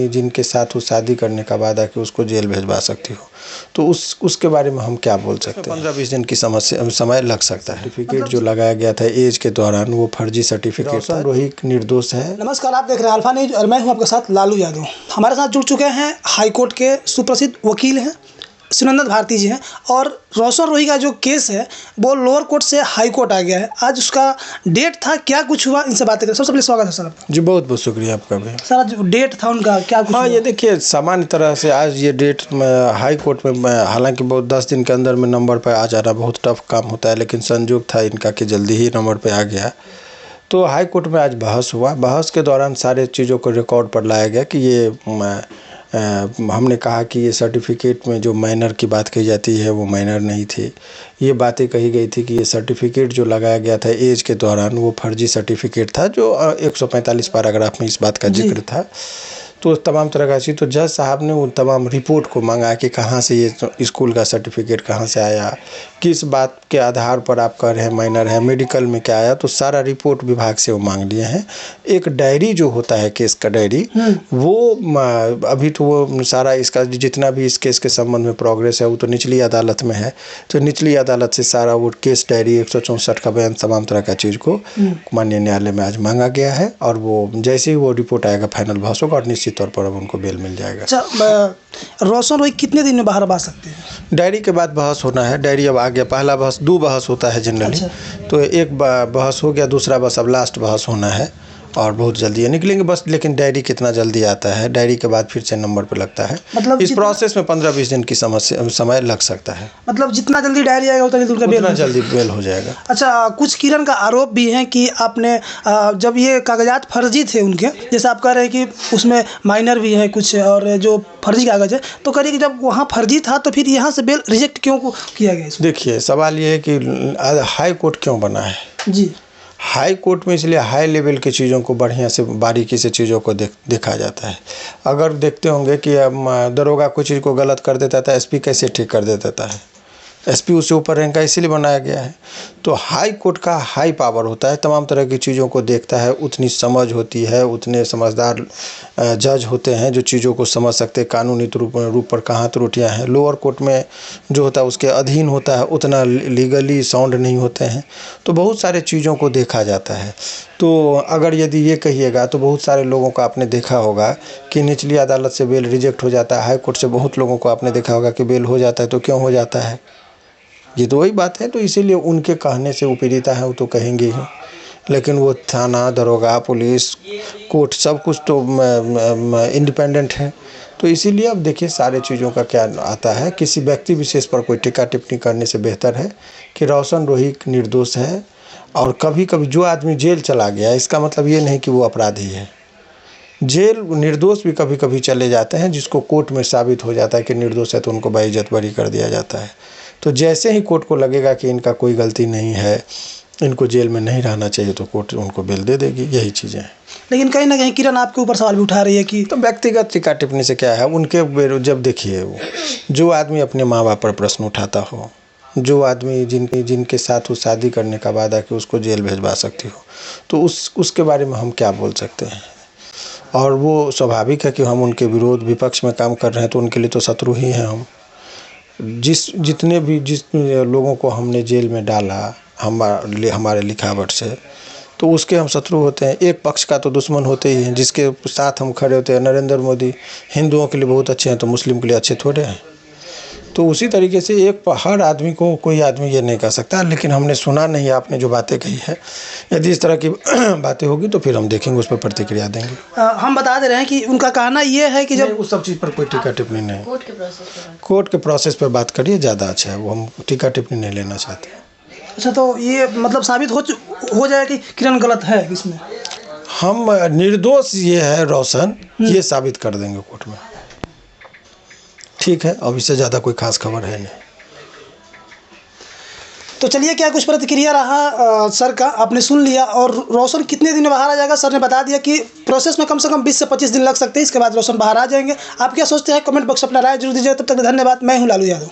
जिनके साथ वो शादी करने का वादा कि उसको जेल भेजवा सकती हो, तो उसके बारे में हम क्या बोल सकते हैं। 15-20 दिन की समय लग सकता है। सर्टिफिकेट जो लगाया गया था एज के दौरान वो फर्जी सर्टिफिकेट था। रोहित निर्दोष है। नमस्कार, आप देख रहे हैं अल्फा न्यूज और मैं हूं आपके साथ लालू यादव। हमारे साथ जुड़ चुके हैं हाईकोर्ट के सुप्रसिद्ध वकील हैं सुनंदन भारती जी हैं, और रोशन रोही का जो केस है वो लोअर कोर्ट से हाई कोर्ट आ गया है। आज उसका डेट था, क्या कुछ हुआ, इनसे बातें करें। सबसे पहले स्वागत है सर आपका। जी बहुत बहुत शुक्रिया आपका भी। सर जो डेट था उनका क्या कुछ? हाँ, ये देखिए सामान्य तरह से आज ये डेट हाई कोर्ट में, हालांकि बहुत 10 दिन के अंदर में नंबर पर आ जाना बहुत टफ काम होता है, लेकिन संयोग था इनका कि जल्दी ही नंबर पर आ गया। तो हाई कोर्ट में आज बहस हुआ। बहस के दौरान सारे चीज़ों को रिकॉर्ड पर लाया गया कि ये हमने कहा कि ये सर्टिफिकेट में जो माइनर की बात कही जाती है वो माइनर नहीं थी। ये बातें कही गई थी कि ये सर्टिफिकेट जो लगाया गया था एज के दौरान वो फर्जी सर्टिफिकेट था, जो 145 पैराग्राफ में इस बात का जिक्र था। तो तमाम तरह का चीज़, तो जज साहब ने वो तमाम रिपोर्ट को मांगा कि कहाँ से ये स्कूल का सर्टिफिकेट कहाँ से आया, किस बात के आधार पर आप कह रहे हैं माइनर है, मेडिकल में क्या आया, तो सारा रिपोर्ट विभाग से वो मांग लिए हैं। एक डायरी जो होता है केस का डायरी, वो अभी तो वो सारा इसका जितना भी इस केस के संबंध में प्रोग्रेस है वो तो निचली अदालत में है, तो निचली अदालत से सारा वो केस डायरी 164 का बयान तमाम तरह का चीज़ को माननीय न्यायालय में आज मांगा गया है, और वो जैसे ही वो रिपोर्ट आएगा फाइनल बहस होगा और निश्चित तौर पर अब उनको बेल मिल जाएगा। अच्छा, रोशन रोही कितने दिन में बाहर आ सकते हैं? डायरी के बाद बहस होना है। डायरी अब आ गया, पहला बहस 2 बहस होता है जनरली। अच्छा। तो एक बहस हो गया, दूसरा बस अब लास्ट बहस होना है और बहुत जल्दी ये निकलेंगे बस। लेकिन डायरी कितना जल्दी आता है, डायरी के बाद फिर से नंबर पे लगता है। मतलब इस प्रोसेस में 15-20 दिन की समय लग सकता है। मतलब जितना जल्दी डायरी आएगा उतना जल्दी बेल हो जाएगा। अच्छा, कुछ किरण का आरोप भी है कि आपने जब ये कागजात फर्जी थे उनके, जैसे आप कह रहे हैं कि उसमें माइनर भी है कुछ और जो फर्जी कागज है, तो कह रही कि जब वहाँ फर्जी था तो फिर यहाँ से बेल रिजेक्ट क्यों किया गया? देखिए सवाल ये है कि हाई कोर्ट क्यों बना है जी। हाई कोर्ट में इसलिए हाई लेवल की चीज़ों को बढ़िया से बारीकी से चीज़ों को देखा जाता है। अगर देखते होंगे कि दरोगा कोई चीज़ को गलत कर देता था, एसपी कैसे ठीक कर देता है, एसपी उससे ऊपर रैंक का इसीलिए बनाया गया है। तो हाई कोर्ट का हाई पावर होता है, तमाम तरह की चीज़ों को देखता है, उतनी समझ होती है, उतने समझदार जज होते हैं जो चीज़ों को समझ सकते हैं, कानूनी रूप पर कहाँ त्रुटियाँ हैं। लोअर कोर्ट में जो होता है उसके अधीन होता है, उतना लीगली साउंड नहीं होते हैं, तो बहुत सारे चीज़ों को देखा जाता है। तो अगर यदि ये कहिएगा तो बहुत सारे लोगों को आपने देखा होगा कि निचली अदालत से बेल रिजेक्ट हो जाता है, हाई कोर्ट से बहुत लोगों को आपने देखा होगा कि बेल हो जाता है। तो क्यों हो जाता है? ये तो वही बात है। तो इसीलिए उनके कहने से वो पीड़िता है, वो तो कहेंगे ही, लेकिन वो थाना, दरोगा, पुलिस, कोर्ट सब कुछ तो इंडिपेंडेंट है। तो इसीलिए अब देखिए सारे चीज़ों का क्या आता है, किसी व्यक्ति विशेष पर कोई टीका टिप्पणी करने से बेहतर है कि रोशन रोही निर्दोष है। और कभी कभी जो आदमी जेल चला गया इसका मतलब ये नहीं कि वो अपराधी है। जेल निर्दोष भी कभी कभी चले जाते हैं, जिसको कोर्ट में साबित हो जाता है कि निर्दोष है तो उनको बाइज्जत बरी कर दिया जाता है। तो जैसे ही कोर्ट को लगेगा कि इनका कोई गलती नहीं है, इनको जेल में नहीं रहना चाहिए, तो कोर्ट उनको बेल दे देगी। यही चीज़ें हैं। लेकिन कहीं ना कहीं किरण आपके ऊपर सवाल भी उठा रही है कि तो व्यक्तिगत टीका टिप्पणी से क्या है उनके। जब देखिए वो जो आदमी अपने माँ बाप पर प्रश्न उठाता हो, जो आदमी जिनके साथ वो शादी करने का वादा कि उसको जेल भेजवा सकती हो, तो उसके बारे में हम क्या बोल सकते हैं। और वो स्वाभाविक है कि हम उनके विरोध विपक्ष में काम कर रहे हैं, तो उनके लिए तो शत्रु ही हैं हम। जिस लोगों को हमने जेल में डाला हमारे लिखावट से, तो उसके हम शत्रु होते हैं। एक पक्ष का तो दुश्मन होते ही हैं, जिसके साथ हम खड़े होते हैं। नरेंद्र मोदी हिंदुओं के लिए बहुत अच्छे हैं, तो मुस्लिम के लिए अच्छे थोड़े हैं। तो उसी तरीके से हर आदमी को कोई आदमी ये नहीं कह सकता। लेकिन हमने सुना नहीं आपने जो बातें कही है, यदि इस तरह की बातें होगी तो फिर हम देखेंगे, उस पर प्रतिक्रिया देंगे। हम बता दे रहे हैं कि उनका कहना ये है कि जब उस सब चीज़ पर कोई टीका टिप्पणी नहीं, कोर्ट के प्रोसेस पर बात करिए, ज़्यादा अच्छा है। वो हम टीका टिप्पणी नहीं लेना चाहते। अच्छा, तो ये मतलब साबित हो जाए कि किरण गलत है इसमें? हम निर्दोष ये है रोशन, ये साबित कर देंगे कोर्ट में। ठीक है, अब इससे ज़्यादा कोई खास खबर है नहीं। तो चलिए, क्या कुछ प्रतिक्रिया रहा सर का आपने सुन लिया। और रोशन कितने दिन में बाहर आ जाएगा, सर ने बता दिया कि प्रोसेस में कम से कम 20 से 25 दिन लग सकते हैं। इसके बाद रोशन बाहर आ जाएंगे। आप क्या सोचते हैं? कमेंट बॉक्स अपना राय जरूर दीजिए। तब तक धन्यवाद। मैं हूं लालू यादव।